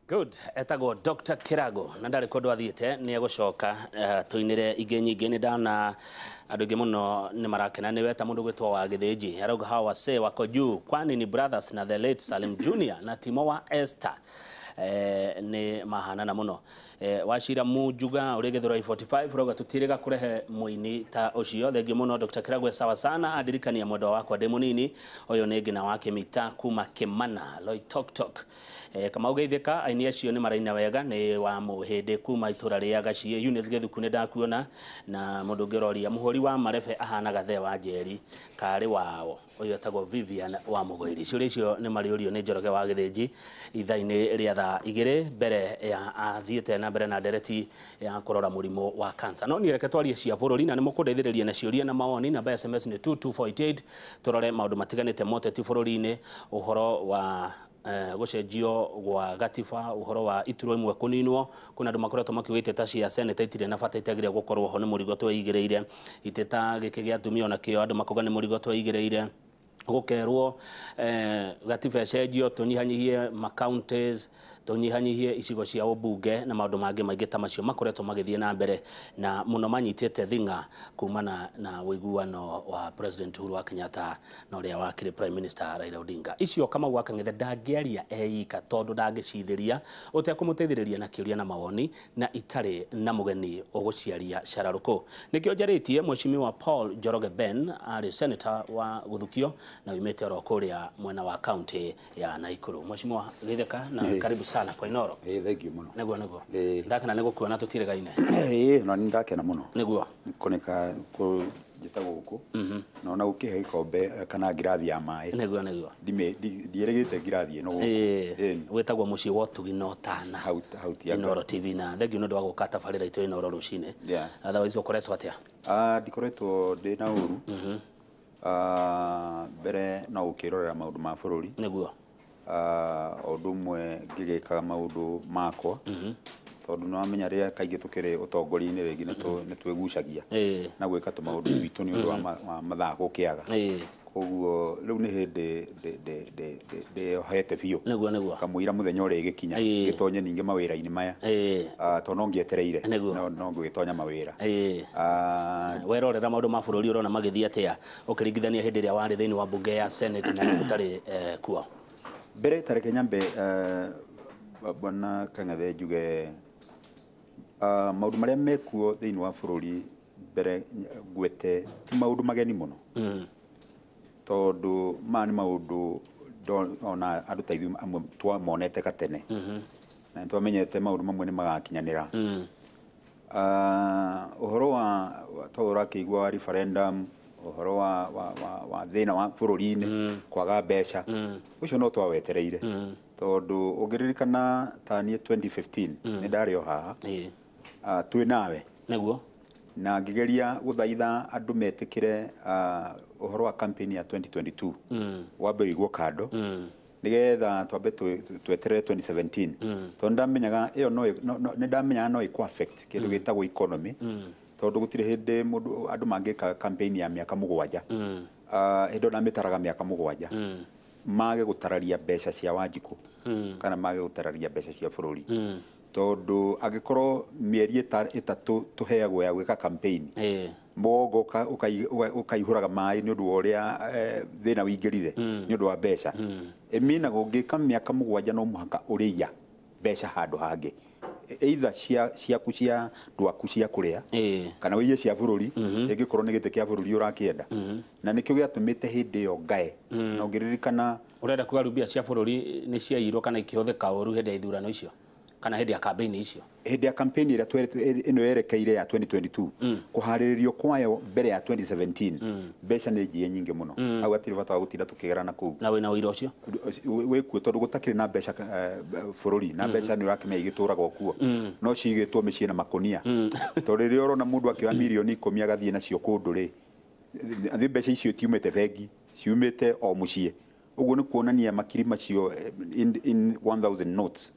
Good. Etago Dr. Kirago na ndari kodwa thiete ni egucoka tuinire inge nyingi ni ndana andu ingi muno ni marakena ni weta mundu gwitwa wa Githinji arauga hawa wase wako juu kwani ni brothers na the late Salim Junior na Timo wa Esther ni mahanana muno washira mujuga uri Githurai 45 roga tutiriga kurehe muini ta ucio thengio muno Dr. Kirago sawa sana adirikania mwendo wako de munini oyo ni ngina wake mita kuma Kimana Loitoktok kama ugeithika aini acio ni maraina wega ni wa muhinde kuma itura ria Gacie Eunice Gethuku ni ndakuona na mundu ngiroria muhuri wa marebe ahana gathe wa Njeri kari wao oyo etagwo Vivian wa Mugoiri icio ni mariurio ni Njoroge wa Githinji ithaini ria thaa igiri mbere ya athiete na mbere na ndereti ya kurora murimo wa cancer no ni reke twarie cia bururi na ni mukundeithiriria na ciuria na mawoni na SMS ni 2248 turore maundu matiganite moteti bururi-ini uhoro wa gucenjio gwa gatiba uhoro wa ituro imwe kuninwo kuna andu makoretwo makiwite ta cia senate itire na bata itagiria gukorwo ho ni murigo tweigiriire iteta giki gia tumio na kio andu makoga ni murigo tweigiriire gukerwo gatiba cenjio tunyihanyihie ma counties tunyihanyihie icigo cia ubunge na maundu mangi maingi ta macio makoretwo magithie na mbere na muno manyitite thinga kumana na wiguano wa President Uhuru wa Kenyatta na uria wakire Prime Minister Raila Odinga icio kama gwakangithe ndangiaria eika tondu ndangicithiria utekumuteithiriria na kiuria na mawoni na itari na mugeni uguciaria shararuko nikio njaritie mheshimiwa Paul Njoroge Ben ari senator wa Guthukio na umete ro kuria mwena wa county ya Naikuru mheshimiwa Githeka na karibu sana kwa Inoro thank you muno nego ndakana nego kuona tutirigaine no ndakena muno nego koneka ko jitago guku no ukihe ikombe kana ngirathi ya mai nego ndierigite ngirathi no wetagwo muci wotugi no tana hauti Inoro TV na thengio ndu wa gukata farira itu Inoro rucine otherwise ukoretwo atia ndikoretwo ndi na uru bere na ukirorera maundu ma bururi neguo odumwe ngigikaga maundu makwa tondu no amenya ria kaingi tukire utongori-ini ringi ni twegucagia na gwika tu maundu bitu ni undu wa mathako kiaga koguo riu ni hindi de hete biu neguo kamuira muthenya uri gikinya gitonye ninge mawira-ini maya to no ngietereire no ngitonya mawira werorera maundu ma bururi urona magithia atia ukiringithania hindi ria wari thiini wa bunge ya Senate na utari kuo bere tareke nyambe bwana kangathe njuge maundu maria mekuo thiini wa bururi bere gwete ti maundu mageni muno tondu mani maundu ona andu ta ithu amwe twamonete gatene na twamenyete maundu mamwe ni magakinyanira uhoro wa tora kigwa referendum uhoro wa thina wa bururi-ini kwaga mbeca ucio no twawetereire tondu ungiririkana tani 2015 ni ndario haha twi nawe neguo na ngigeria guthaitha andu metikire uhoro wa campaign ya 2022 wambe igwo kando nigetha twambe tweterere 2017 tondu ndamenyaga iyo no ni ndamenyaga no iko affect kindu gitagwo economy tondu gutire hindi mundu andu mangika campaign ya miaka 7 hindo na mitaraga miaka 7 mage gutararia mbeca cia Wanjiku kana mage gutararia mbeca cia bururi tondu agikorwo mieri itatu tuheagwo ya gwika campaign mogo ukaihuraga mai ni undu uria thina wingirire ni undu wa mbeca emina gungika miaka 7 no muhaka uriya mbeca handu hangi either ciaku cia ndwaku cia kuria kana wiye cia bururi ingikorwo ni gite kia bururi urakienda na nikio giatumite hindi yo ngae na ungiririkana urenda kugarubia cia bururi ni ciairwo kana ikihotheka uru hindi ya ithurano icio kana hindi ya campaign icio hindi ya campaign ira ino yerekeire ya 2022 kuhariririo kwayo mbere ya 2017 mbeca ni njie nyingi muno au atiri bata wa gutinda tukigerana kuu na wina wira ucio wikuo tondu gutakire na mbeca bururi na mbeca ni urakimenya igituraga okuo no cigitwo micii na makonia tondu riria urona mundu akiwa milioni 10 agathie nacio kundu ri athi mbeca icio tiumite bengi ciumite o mucii uguo ni kuonania makiri macio in 1000 notes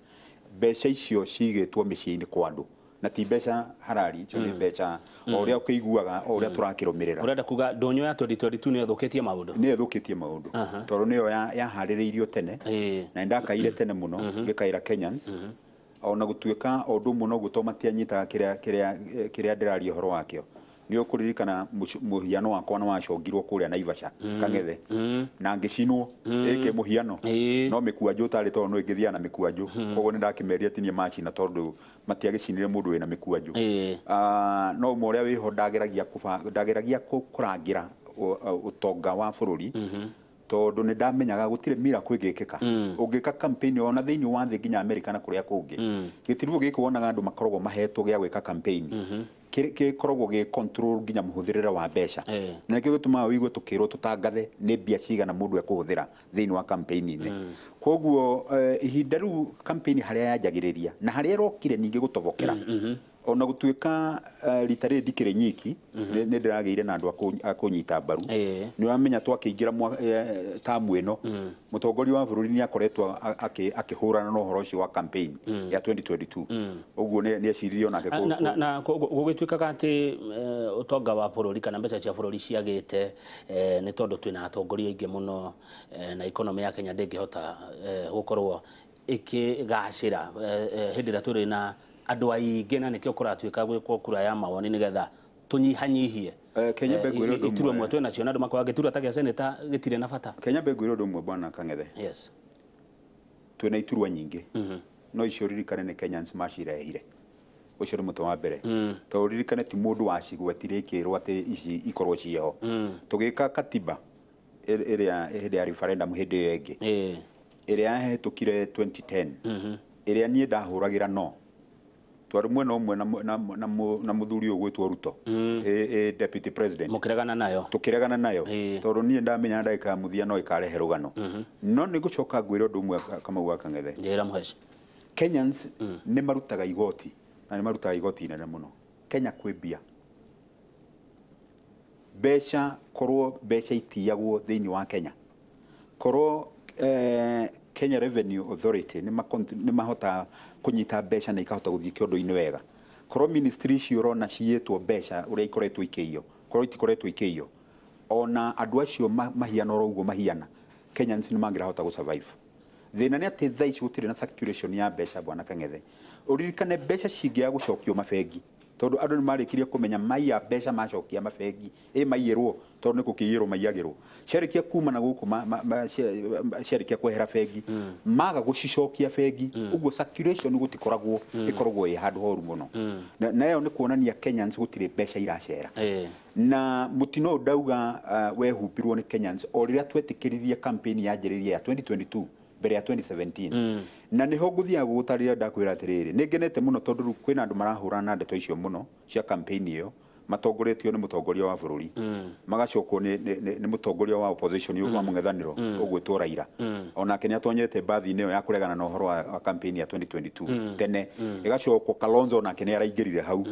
mbeca icio cigitwo micii-ini kwa andu na ti mbeca harari icio nĩ mbeca o ũrĩa ũkĩiguaga o ũrĩa tũrakĩrũmĩrĩra. Ũrenda kuga ndonyo ya 2022 nĩ ĩthũkĩtie maũndũ? Nĩ ĩthũkĩtie maũndũ tondũ nĩyo yaharĩrĩirio tene na ndakaire tene mũno ngĩkaĩra Kenyans ona gũtuĩka o ũndũ ũmwe no gũtũma matianyitaga kĩrĩa ndĩraria ũhoro wakĩo. Nĩ ũkũririkana mũhiano wakwa nĩ wacongirwo kũrĩa Naivasha Kang'ethe na ngĩcinwo ĩkĩ mũhiano no mĩkwanjũ ũtarĩ tondũ no ĩngĩthiaga na mĩkwanjũ, koguo nĩ ndakĩmeria tinie macina tondũ matiagĩcinire mũndũ wĩna mĩkwanjũ. No ũmwe ũrĩa wĩho ndageragia kũrangĩra ũtonga wa bũrũri tondũ nĩ ndamenyaga gũtirĩ miracle ĩngĩkĩka. Ũngĩka campaign ona thĩinĩ wa thĩ nginya Amerika na kũrĩa kũngĩ gĩtiribũ gĩkĩ wonaga andũ makoragwo mahetwo gĩa gwĩka campaign gĩkoragwo gĩ control nginya mũhũthĩrĩre wa mbeca, na nĩkĩo gĩtũmaga wĩigue tũkĩrwo tũtangathe nĩ mbia cigana mũndũ ekũhũthĩra thĩinĩ wa campaign-inĩ. Koguo ihinda rĩu campaign harĩa yanjagĩrĩria na harĩa ĩrokire ningĩ gũtobokera ona gũtuĩka rita rĩrĩ ndikĩrĩ nyiki nĩ ndĩragĩire na andũ akũnyita mbaru. Nĩ ũramenya twakĩingĩra tamu ĩno mũtongoria wa bũrũri nĩ akoretwo akĩhũrana na ũhoro ũcio wa campaign ya 2022. Ũguo nĩ eciririe onake na gũgĩtuĩkaga atĩ ũtonga wa bũrũri kana mbeca cia bũrũri ciagĩte nĩ tondũ twĩna atongoria aingĩ mũno na economy ya Kenya ndĩngĩhota gũkorwo ĩkĩgacĩra hĩndĩ ĩrĩa tũrĩ na andũ aingĩ na nĩkĩo kũratuĩka gwĩkwo kura ya mawoni nĩgetha tũnyihanyihie Kenya ngwĩrwo ũndũ iturwa mwe twĩna cio na andũ makoraga gĩturwa ta gĩa seneta gĩtirĩ na bata. Kenya ngwĩrwo ũndũ ũmwe bwana Kang'ethe. Yes. Twĩna iturwa nyingĩ no icio ririkane nĩ Kenyans macirehire. Ũcio nĩ mũtwe wa mbere. Tondũ ririkane ti mũndũ wacigwetire ikĩrwo atĩ ici ikorwo ciho. Tũgĩka katiba ĩrĩa hĩndĩ ya referendum hĩndĩ ĩyo ĩngĩ ĩrĩa yahetũkire 2010 ĩrĩa niĩ ndahũragĩra no twarĩ mwena ũmwe na mũthuri ũyũ gwĩtwo Ruto deputy president mũkĩregana nayo tũkĩregana nayo tondũ niĩ ndamenya ndagĩka mũthia no ĩkarehe rũgano. No nĩ gũcoka ngwĩra ũndũ ũmwe Kamau wa Kang'ethe. Njĩra mũheci. Kenyans nĩ marutaga igoti na nĩ marutaga igoti inene mũno. Kenya kwĩ mbia mbeca korwo mbeca itiyagwo thĩinĩ wa Kenya korwo Kenya Revenue Authority nĩ mahota kunyita mbeca na ikahota gũthiĩ kĩondo-inĩ wega. Korwo ministry icio ũrona ciĩtwo mbeca ũrĩa ikoretwo ikĩio korwo itikoretwo ikĩio ona andũ acio mahiana oro ũguo mahiana Kenyans nĩ mangĩrahota gũ-survive. Thĩna nĩ atĩ thaa ici gũtirĩ na circulation ya mbeca bwana Kang'ethe. Ũririkane mbeca cingĩaga gũcokio mabengi tondũ andũ nĩ marĩkirie kũmenya maiya mbeca macokia mabengi maiyĩrwo tondũ nĩ gũkĩiyĩrwo maiyagĩrwo ciarĩkia kuma na gũkũ ciarĩkia kwehera bengi maga gũcicokia bengi ũguo circulation gũtikoragwo ĩkoragwo ĩ handũ horu mũno na ĩyo nĩ kuonania Kenyans gũtirĩ mbeca iracera na mũtino ndauga wehumbirwo nĩ Kenyans o rĩrĩa twetĩkĩririe campaign yanjĩrĩria ya 2022 mbere ya 2017 na niho ngũthiaga gũtarĩra ndakwĩra atĩrĩrĩ nĩ ngenete mũno tondũ rĩu kwĩna andũ marahũrana na ndeto icio mũno cia campaign ĩyo matongoretio nĩ mũtongoria wa bũrũri magacokwo nĩ mũtongoria wa opposition wa mũng'ethanĩro ũgwĩtwo Raila onake nĩ atonyete mbathi-inĩ ĩyo ya kũregana na ũhoro wa campaign ya 2022 tene ĩgacokwo Kalonzo nake nĩ araingĩrire hau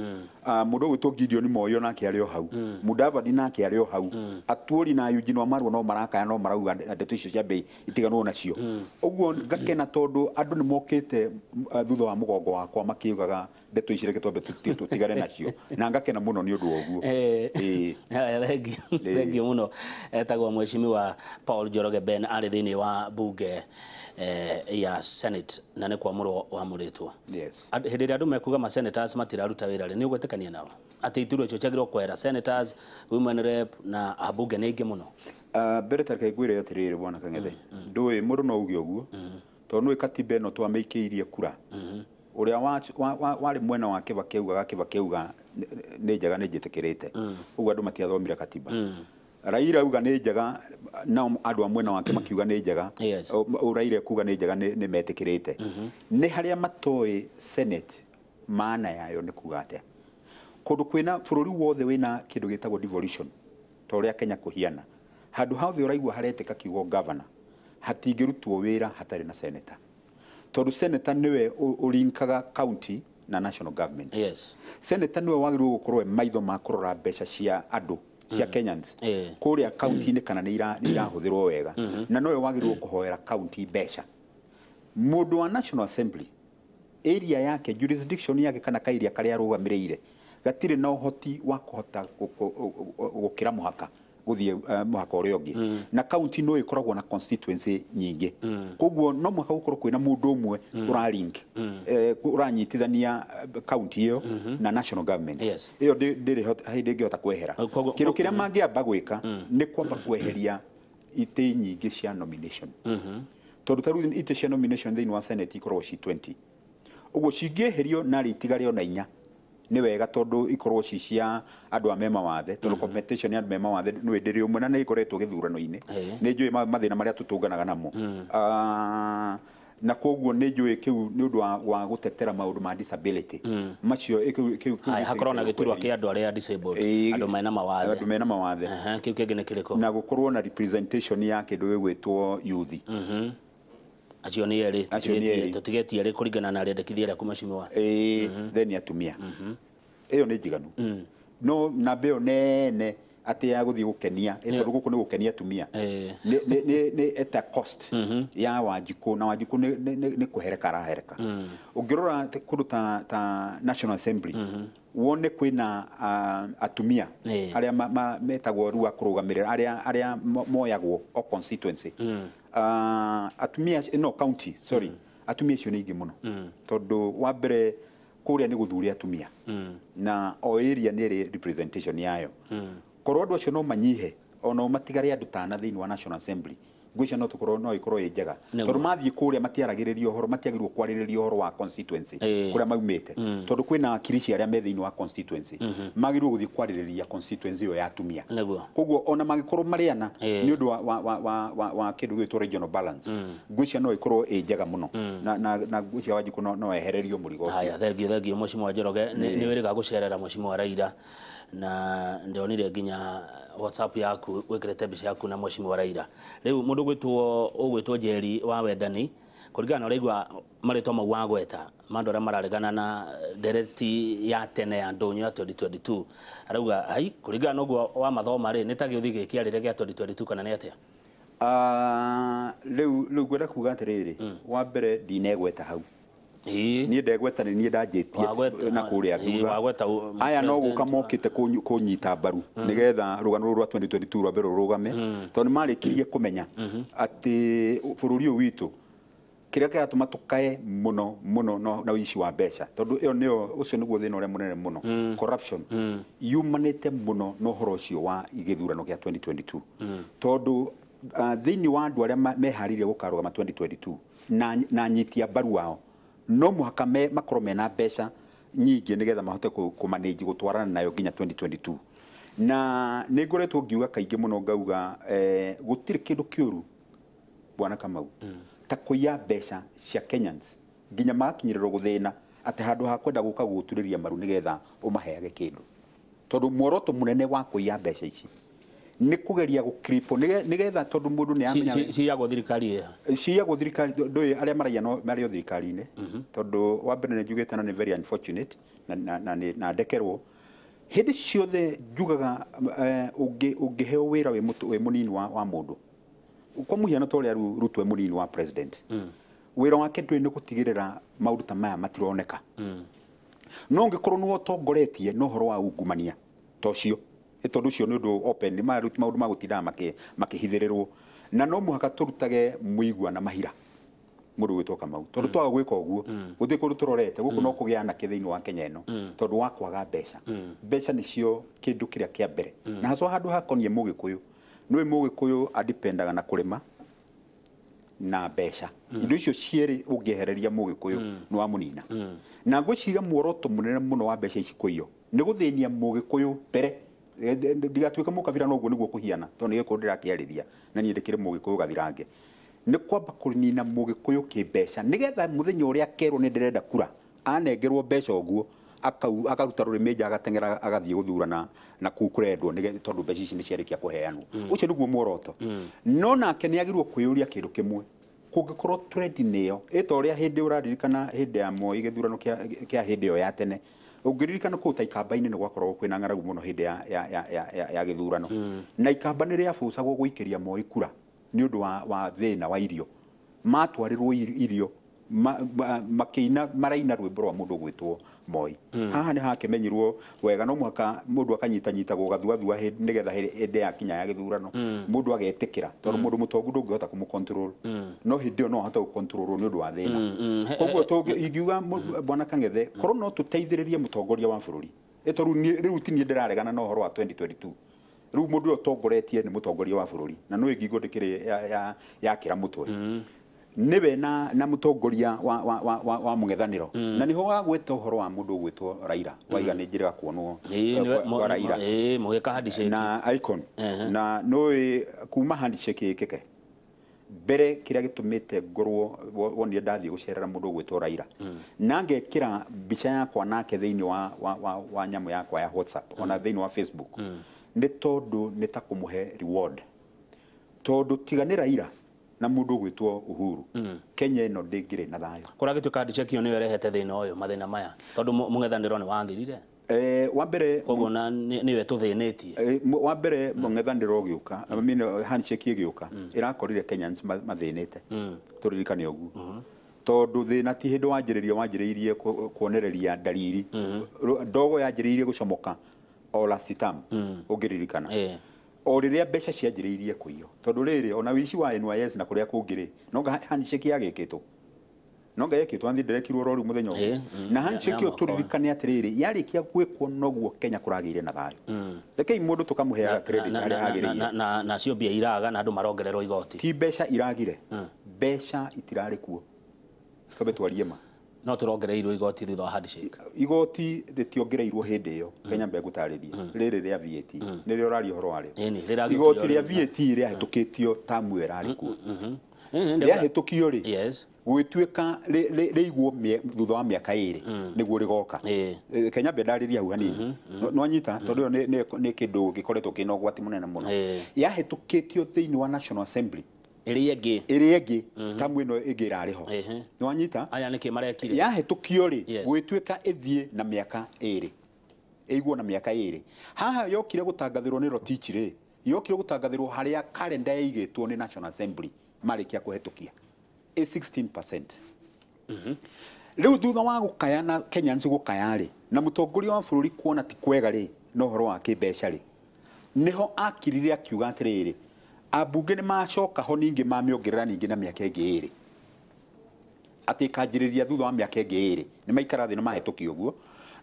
mũndũ ũgwĩtwo Gideon Moi onake arĩ o hau Mudavadi nake arĩ o hau Atuoli na Eugene Wamalwa no marakaya no marauga ndeto icio cia bei itiganwo nacio ũguo ngakena tondũ andũ nĩ mokĩte thutha wa mũgongo wakwa makiugaga ndeto ici reke twambe tũtigane nacio na ngakena mũno nĩ ũndũ wa ũguo. Thengi mũno etagwo mheshimiwa Paul Njoroge Ben arĩ thĩinĩ wa bunge ya Senate na nĩ kwamũrwo wamũrĩtwo. Hĩndĩ ĩrĩa andũ mekuga ma senators matiraruta wĩra rĩ nĩ ũgwĩtĩkania nao atĩ iturwa icio ciagĩrĩirwo kwera senators women rep na abunge nĩ aingĩ mũno? Mbere ta reke ngwĩre atĩrĩrĩ bwana Kang'ethe ndũĩ mũndũ no uge ũguo tondũ nĩ katiba ĩno twamĩikĩirie kura ũrĩa warĩ mwena wa kĩba nĩ njega nĩ njĩtĩkĩrĩte ũguo andũ matiathomire katiba. Raila auga nĩ njega na andũ a mwena wake makiuga nĩ njega Raila kuga nĩ njega nĩ metĩkĩrĩte nĩ harĩa matoĩ Senate maana yayo nĩ kuga atĩa kũndũ kwĩna bũrũri wothe wĩna kĩndũ gĩtagwo devolution ta ũrĩa Kenya kũhiana handũ hothe ũraigua haretĩka kiugo governor hatingĩrutwo wĩra hatarĩ na senator tondũ senator niwe ũrinkaga county na national government. Senator niwe wagĩrĩirwo gũkorwo maitho ma kũrora mbeca cia andũ cia Kenyans kũrĩa county-inĩ kana nĩ irahũthĩrwo wega na nowe wagĩrĩirwo kũhoera county mbeca. Mũndũ wa National Assembly area yake jurisdiction yake kana kairia karia arugamirire gatire na uhoti wa kuhota gukira muhaka guthie muhaka uria ungi na county no ikoragwo na constituency nyingi koguo no muhaka gukorwo kwina mundu umwe ura link uranyitithania county iyo na national government iyo ndiri hindi ngihota kwehera kindu kiria mangiamba gwika ni kwamba kweheria ite nyingi cia nomination tondu taru ite cia nomination thini wa senate ikorwo ci 20 uguo cingieherio na ritigario na 4 ni wega tondu ikorwo ci cia andu a mema wathe tondu competition ya mema wathe no endere umwe na ni ikoretwo githurano-ini ni njui mathina maria tutunganaga namo na koguo ni njui kiu ni undu wa gutetera maundu ma disability macio kiu hakorwo na giturwa kia andu aria disabled andu mena mawathe kiu kingi ni kiriko na gukorwo na representation ya kindu gigwitwo youth acio ni eri tutigetie eri kuringana na riendekithia ria kumashimwa then atumia iyo ni njiganu no na beo nene ati ya guthii gukenia tondu guku ni gukenia atumia ni eta cost ya Wanjiku na Wanjiku ni kuhereka rahereka ungirora kundu ta National Assembly wone kwina atumia aria metagwo ruwa kurugamirira aria moyagwo o constituency atumia no county sorry atumia cio ni ingi muno tondu wa mbere kuria ni guthuri atumia na o area ni representation yayo korwo andu acio no manyihe ona matigare andu tana thini wa National Assembly ngwicia no tukorwo no ikorwo njega tondu mathie kuria matiaragiririo horo matiagirwo kwariririo horo wa constituency kuria maumite tondu kwina akirici aria me thini wa constituency magirwo guthie kwaririria constituency yo ya atumia koguo ona magikorwo mariana ni undu wa kindu gwitwo regional balance ngwicia no ikorwo njega muno na ngwicia Wanjiku no ehererio murigo haya thengio Mheshimiwa Njoroge ni wiriga gucerera Mheshimiwa Raila na ndionire nginya WhatsApp yaku wekirete mbica yaku na Mheshimiwa Raila riu mundu gwitwo Njeri wa Wendani kuringana na uraigwa maritwa mau wa gweta mandu aria mararegana na ndereti ya tene ya ndonyo ya 2022 arauga hai kuringana na uguo wa mathoma ri nitagiuthi gikia riria gia 2022 kana ni atia riu gwenda kuga atiriri wa mbere ndinegweta hau ni ndegweta ni ndajitie na kuria thutha aya no guka mokite kunyita mbaru nigetha rugano rwa 2022 rwa mbere rugame tondu marikirie kumenya ati bururi uyu witu kiria kiratuma tukae muno na uici wa mbeca tondu iyo nio ucio niguo thina uria munene muno corruption yumanite muno no horo ucio wa igithurano kia 2022 tondu thini wa andu aria meharirie gukarugama 2022 na nyitia mbaru wao no muhaka makorwo mena mbeca nyingi nigetha mahote kumanage gutwarana nayo nginya 2022 na ni ngoretwo ngiuga kaingi muno ngauga gutire kindu kiuru bwana Kamau ta kuiya mbeca cia Kenyans nginya magakinyirwo guthina ati handu ha kwenda guka guturiria maru nigetha umaheage kindu tondu muoroto munene wa kuiya mbeca ici ni kugeria gukripo nigetha tondu mundu ni amenya ciago thirikari ciago thirikari ndoi aria maraia no mario thirikari-ini tondu wa mbere ni njugite na ni very unfortunate na ndekerwo hindi ciothe njugaga ungiheo wira we munini wa mundu kwa muhiano toria Ruto munini wa president wira wake ndui ni gutigirira maundu ta maya matironeka no ngikorwo no tongoretie no horo wa ungumania tocio tondu cio ni undu open maruti maundu magutinda makihithirirwo na no muhaka turutage muigwa na mahira mundu gwitwo Kamau tondu twaga gwika uguo guthi kundu turorete guku no kugiana kithiini wa Kenya ino tondu wa kwaga mbeca nicio kindu kiria kia mbere na haswa handu hakonie Mugikuyu no Mugikuyu adependaga na kurima na mbeca indo icio cieri ungehereria Mugikuyu no amunina na ngwiciria muoroto munene muno wa mbeca ici kuiyo ni guthinia Mugikuyu mbere ndigatuika mukabira no guo niguo kuhiana tondu giko ndirakiarithia na nie ndikire Mugikuyu gathirange ni kwamba kurinina Mugikuyu kimbeca nigetha muthenya uria kerwo ni ndirenda kura anengerwo mbeca uguo akaruta rurimeja agatengera agathie guthurana na kurendwo nigetha tondu mbeca ici ni ciarikia kuheanwo ucio niguo muoroto no nake ni agirwo kwiyuria kindu kimwe kungikorwo trend niyo itoria hindi uraririkana hindi ya Moi githurano kia hindi yo ya tene ungiririkana ku ta ikamba-ini ni gwakorwo kwina ng'aragu muno hindi ya githurano na ikamba ni ria bucagwo guikiria Moi kura ni undu wa thina wa irio matwarirwo irio makĩina maraina rwĩmbo rwa mũndũ gwĩtwo Moi. Haha nĩ hakĩmenyirwo wega no mũhaka mũndũ akanyitanyitagwo gathuathua nĩgetha hĩndĩ yakinya ya gĩthurano mũndũ agetĩkĩra tondũ mũndũ mũtongu ndũngĩhota kũmũ-control no hĩndĩ ĩyo no ahote gũ-control nĩ ũndũ wa thĩna. Koguo ingiuga bwana Kang'ethe korwo no tũteithĩrĩrie mũtongoria wa bũrũri tondũ rĩu ti niĩ ndĩraregana na ũhoro wa 2022 rĩu mũndũ ũyũ ũtongoretie nĩ mũtongoria wa bũrũri na no ĩngingo ndĩkĩrĩ yakĩra mũtwe niwe na mũtongoria wa mũng'ethanĩro na niho wagweta ũhoro wa mũndũ ũgwĩtwo Raila waiga nĩ njĩrĩga kuonwo wa Raila mũgĩka handshake na Icon na nĩ kuma handshake ĩkĩke mbere kĩrĩa gĩtũmĩte ngorwo wonire ndathiĩ gũcerera mũndũ ũgwĩtwo Raila na ngekĩra mbica yakwa nake thĩinĩ wa nyamũ yakwa ya WhatsApp ona thĩinĩ wa Facebook nĩ tondũ nĩ ta kũmũhe reward tondũ tiga nĩ Raila na mũndũ ũgwĩtwo Uhuru Kenya ĩno ndĩngĩrĩ na thayũ kũrĩa gĩtuĩka handshake ĩyo nĩyo ĩrehete thĩna ũyũ mathĩna maya tondũ mũng'ethanĩro nĩ wathirire wa mbere koguo nĩwe tũthĩnĩtie wa mbere mũng'ethanĩro ũgĩũka handshake ĩgĩũka ĩrakorire Kenyans mathĩnĩte tũririkane ũguo tondũ thĩna ti hĩndĩ wanjĩrĩirie kuonereria dalili ndogo yanjĩrĩirie gũcomoka o last term ũngĩririkana o rĩrĩa mbeca cianjĩrĩirie kũiywo tondũ rĩrĩ ona wici wa NYS na kũrĩa kũngĩrĩ noga handshake yagĩkĩtwo noga yekĩtwo athi ndĩrekirwo rori mũthenya ũmwe na handshake ĩyo tũririkane atĩrĩrĩ yarĩkia gwĩkwo noguo Kenya kũragĩire na thayũ rekei mũndũ tũkamũheaga credit harĩa agĩrĩire na cio mbia iraga na andũ marongererwo igoti ti mbeca iragire mbeca itirarĩ kuo tũbe twarie ma no tũrongereirwo igoti thutha wa handshake igoti rĩtiongereirwo hĩndĩ ĩyo Kenya mbe gũtarĩria rĩrĩ rĩa VAT nĩrĩo ũraria ũhoro warĩo igoti rĩa VAT rĩahĩtũkĩtio tamu ĩrarĩ kuo rĩahĩtũkio rĩ gwĩtuĩka rĩigwo thutha wa mĩaka ĩrĩ nĩguo rĩgoka Kenya mbe ndarĩria hau hanini no anyita tondũ ĩyo nĩ kĩndũ gĩkoretwo kĩna ũgwati mũnene mũno yahĩtũkĩtio thĩinĩ wa National Assembly ĩrĩ ĩngĩ tamu ĩno ĩngĩ ĩrarĩho nĩ wanyita aya nĩkĩ marekire yahĩtũkio rĩ gwĩtuĩka ĩthiĩ na mĩaka ĩrĩ ĩigwo na mĩaka ĩrĩ haha yokire gũtangathĩrwo nĩ Rotich rĩ yokire gũtangathĩrwo harĩa kalenda yaigĩtwo nĩ National Assembly marĩkia kũhetũkia 16% rĩu thutha wa gũkaya na Kenyans gũkaya rĩ na mũtongoria wa bũrũri kuona ti kwega rĩ no ũhoro wa kĩmbeca rĩ niho akirire akiuga atĩrĩrĩ abunge nĩ macoka ho ningĩ mamĩongerera ningĩ na mĩaka ĩngĩ ĩrĩ atĩ kanjĩrĩria thutha wa mĩaka ĩngĩ ĩrĩ nĩ maikara thĩ na mahĩtũkia ũguo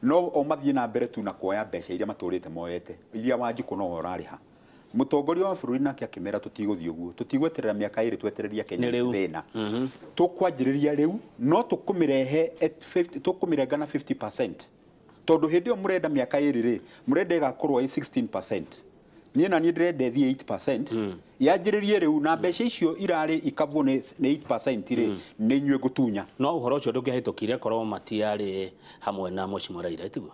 no o mathiĩ na mbere tu na kuoya mbeca iria matũrĩte moete iria Wanjikũ no ũrarĩha mũtongoria wa bũrũri nake akĩmera tũtigũthiĩ ũguo tũtigweterera mĩaka ĩrĩ twetereria Kenya thĩna tũkwanjĩrĩria rĩu no tũkũmĩrehe tũkũmĩrenga na 50% tondũ hĩndĩ ĩyo mũrenda mĩaka ĩrĩ rĩ mũrenda ĩgakorwo 16% niĩ na niĩ ndĩrenda ĩthiĩ 8% yanjĩrĩrie rĩu na mbeca icio irarĩ ikabwo nĩ 8% rĩ nĩ inyuĩ ngũtunya no ũhoro ũcio ndũngĩahĩtũkire korwo matiarĩ hamwe na Mheshimiwa Raila tiguo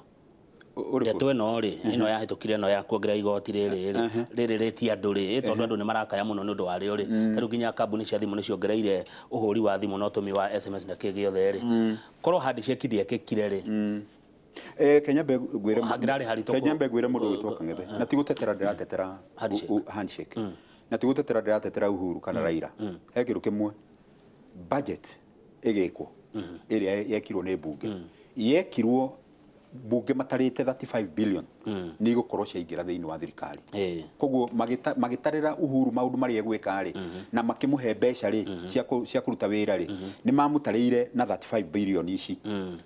ndeto ĩno rĩ ĩno yahĩtũkire ĩno ya kuongerera igoti rĩrĩ rĩti andũ rĩ tondũ andũ nĩ marakaya mũno nĩ ũndũ warĩo rĩ tarĩu nginya kambuni cia thimũ nĩ ciongereire ũhũri wa thimũ na ũtũmi wa SMS na kĩ gĩothe rĩ korwo handshake ndĩekĩkire rĩ Kenya mbe gwĩre mũndũ gwĩtwo Kang'ethe na ti gũtetera ndĩratetera handshake na ti gũtetera ndĩratetera Uhuru kana Raila he kĩndũ kĩmwe budget ĩgĩkwo ĩrĩa yekirwo nĩ mbunge yekirwo mbunge matarĩte 35 billion nĩ igũkorwo ciaingĩra thĩinĩ wa thirikari koguo magĩtarĩra Uhuru maũndũ marĩa egwĩka rĩ na makĩmũhe mbeca rĩ cia kũruta wĩra rĩ nĩ mamũtarĩire na 35 billion ici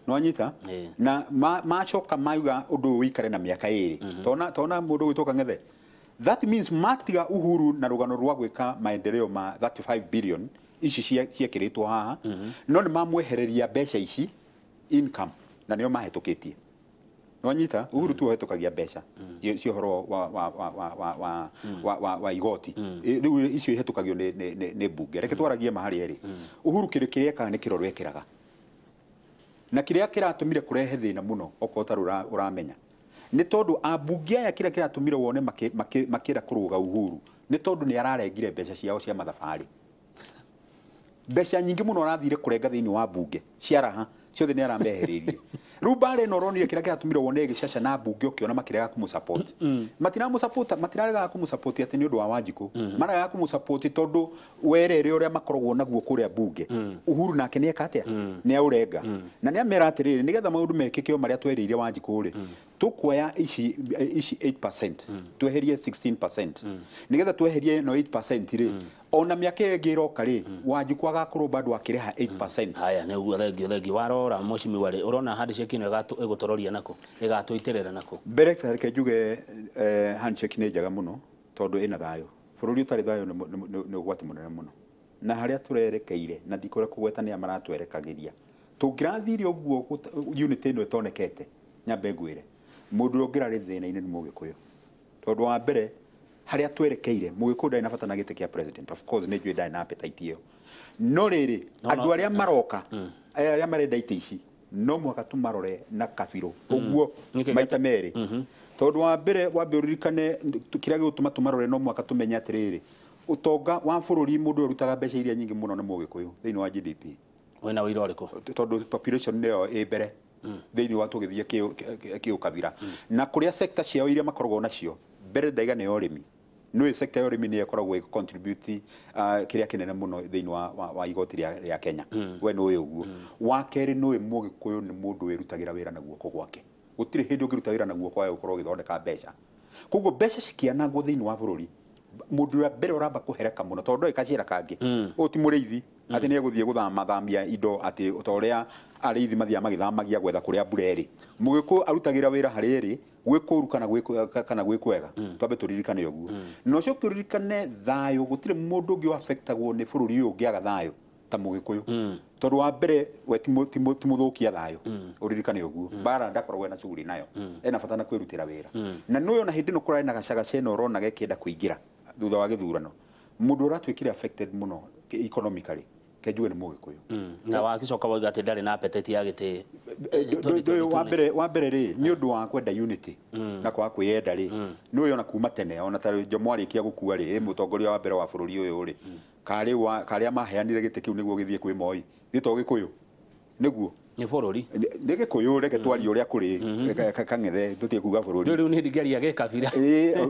no anyita na macoka mauga ũndũ ũyũ wĩikare na mĩaka ĩrĩ tona mũndũ gwĩtwo Kang'ethe that means matiga Uhuru na rũgano rwa gwĩka maendeleo ma 35 billion ici ciekĩrĩtwo haha no nĩ mamwehereria mbeca ici income na nĩo mahĩtũkĩtie wanyita Uhuru tu hetũkagia mbeca cio horo wa igoti rĩu icio ihetũkagio nĩ mbunge reke twaragie mahari erĩ Uhuru kĩrĩa ekaga nĩ kĩroro ekĩraga na kĩrĩa kĩratũmire kũrehe thĩna mũno okota ũramenya nĩ tondũ ambunge aya kĩrĩa kĩratũmire wone makĩra kũrũga Uhuru nĩ tondũ nĩ ararengire mbeca ciao cia mathabarĩ mbeca nyingĩ mũno arathire kũrenga thĩinĩ wa mbunge ciaraha ciothe nä arameheririe rä u mbara ä no ronire kä rä a kä ratåmire wone gä caca na mbunge å kä ona makĩrega kå må support matiraregaga kå må support atä nä å ndå wa Wanjikũ mararegaga kå må support tondå werere å rä a makoragwo naguo kå rä a mbunge Uhuru nake nä eka atä nä aå renga na nä amera atä rä rä nä getha maå ndå mekĩke o marä a twereire Wanjikũ rä tũkuoya ici 8% tweherie 16% nä getha tweherie no 8% rä ona mä aka ä ngä roka rä Wanjikũ agakorwo bado akĩrä ha 8%. Haya nä guo thengio warora Mheshimiwa rä urona handshake ino ĩgũtororia nako ĩgatũitĩrĩra nako mbere reke njuge handshake nä njega mũno tondũ ĩna thayũ bũrũri ũtarĩ thayũ nĩ ũgwati mũnene mũno na harĩa tũrerekeire na ndikũrĩa kũgwetanĩra maratwerekagĩria tũngĩrathire ũguo unity ĩno ĩtonekete nyambe ngwĩre mũndũ ũrĩa ũngĩrarĩ thĩna-inĩ nĩ Mũgĩkũyũ tondũ wa mbere harĩa twerekeire Mũgĩkũyũ ndarĩ na bata na gĩtĩ kĩa president of course nĩ njũĩ ndarĩ na appetite ĩyo no rĩrĩ andũ arĩa maroka arĩa marenda itĩ ici no mwaka tũmarore na kabirũ ũguo maita merĩ tondũ wa mbere wambe ũririkane kĩrĩa gĩgũtũma tũmarore no mwaka tũmenye atĩrĩrĩ ũtonga wa bũrũri mũndũ ũrutaga mbeca iria nyingĩ mũno nĩ Mũgĩkũyũ thĩinĩ wa GDP wĩna ũira ũrĩkũ tondũ population nĩyo ĩ mbere thĩinĩ wa tũgĩthiĩ kĩũkabira na kũrĩa sector ciao iria makoragwo nacio mbere ndaiga nĩ ũrĩmi no sector ya ũrĩmi nĩ ĩkoragwo contribute kĩrĩa kĩnene mũno thĩinĩ wa igoti rĩa Kenya we nĩ ũĩ ũguo wa kerĩ nĩ Mũgĩkũyũ nĩ mũndũ wĩrutagĩra wĩra na guoko gwake gũtirĩ hĩndĩ ũngĩruta wĩra na guoko wawe ũkorwo ũgĩthondeka mbeca koguo mbeca cikĩanangwo thĩinĩ wa bũrũri mũndũ wa mbere ũramba kũhereka mũno tondũ ndoĩ kaciĩra kangĩ ũyũ ti mũrĩithi atĩ nĩ egũthiĩ gũthamia indo atĩ ta ũrĩa arĩithi mathiaga magĩthamagia gwetha kũrĩa mbura ĩrĩ Mũgĩkũyũ arutagĩra wĩra harĩa ĩrĩ gwĩkũru kana gwĩkwega twambe tũririkane ũguo na ũcio tũririkane thayũ gũtirĩ mũndũ ũngĩ affectagwo nĩ bũrũri ũyũ ũngĩaga thayũ ta Mũgĩkũyũ tondũ wa mbere we ti mũthũkia thayũ ũririkane ũguo mbara ndakoragwo ena cuguri nayo ena bata na kwĩrutĩra wĩra na nĩ ona hĩndĩ ĩno kũrarĩ na gacagaca ĩno ũrona gekĩenda kũingĩra thutha wa gĩthurano mũndũ ũratuĩkire affected mũno economically kenjuge nĩ Mũgĩkũyũ na wagicoka wauga atĩ ndarĩ na appetite ya gĩtĩ wa mbere rĩ nĩ ũndũ wa kwenda unity na kwaga kwĩyenda rĩ nĩ ũyũ ona kuma tene ona ta Jomo arĩkia gũkua rĩ mũtongoria wa mbere wa bũrũri ũyũ rĩ karĩa maheanire gĩtĩ kĩu nĩguo gĩthiĩ kwĩ Moi gĩtagwo Gĩkũyũ nĩguo nĩ bũrũri nĩ Gĩkũyũ reke twarie ũrĩa kũrĩ kang'ethe tũtige kuga bũrũri rĩu nĩ ndingĩaria gĩkabira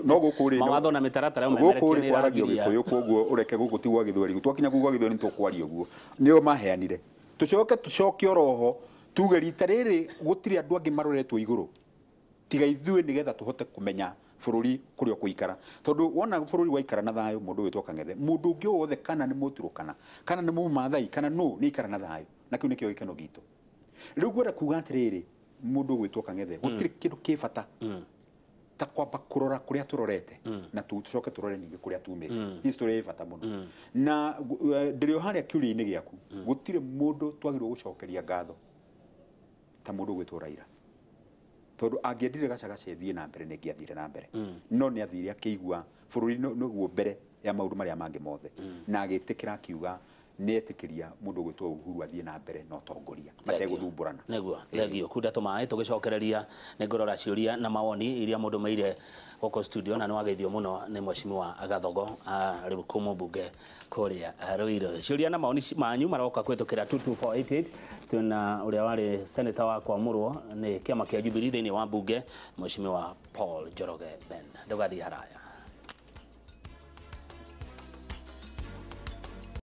no gũkũ rĩ mawatho na mĩtaratara gũkũ rĩ kwaragio Gĩkũyũ koguo ũreke gũkũ tigwa Gĩthweri twakinya kuga Gĩthweri nĩ tũkwaria ũguo nĩo maheanire tũcoke oroho tuge rita rĩrĩ gũtirĩ andũ angĩ maroretwo igũrũ tiga ithuĩ nĩgetha tũhote kũmenya bũrũri kũrĩa ũkũikara tondũ wona bũrũri waikara na thayũ mũndũ wĩtwo Kang'ethe mũndũ ũngĩ wothe kana nĩ Mũturũkana kana nĩ Mũmaathai kana nĩ ikara na thayũ na kĩu nĩkĩo gĩkeno gitũ rĩu ngwenda kuga atĩrĩrĩ mũndũ gwĩtwo Kang'ethe gũtirĩ kĩndũ kĩ bata ta kwamba kũrora kũrĩa tũrorete na tũcoke tũrore ningĩ kũrĩa tumĩte history ĩ bata mũno na ndĩrĩ o harĩa kĩũria-inĩ gĩaku gũtirĩ mũndũ twagĩrĩirwo gũcokeria ngatho ta mũndũ gwĩtwo Raila tondũ angĩendire gacagaca thiĩ na mbere nĩ ngĩathire na mbere no nĩ athire akĩigua bũrũri nĩguo mbere ya maũndũ marĩa mangĩ mothe na agĩtĩkĩra akiuga nĩ etĩkĩria mũndũ gwĩtwo Uhuru athiĩ na mbere na ũtongoria mategũthumburana nĩguo thengio kunda tũmaĩ tũgĩcokereria nĩ ngũrora ciũria na mawoni iria mũndũ maire gũkũ studio na nĩ wageithio mũno nĩ Mheshimiwa Gathongo rĩu kũ mũmbunge kũrĩa Ruiru ciũria na mawoni manyu maroka kwĩtũkĩra 22488 twĩna ũrĩa warĩ senator wa Kwamũrwo nĩ kĩama kĩa Jubilee thĩinĩ wa mbunge Mheshimiwa Paul Njoroge Ben ndũgathiĩ haraya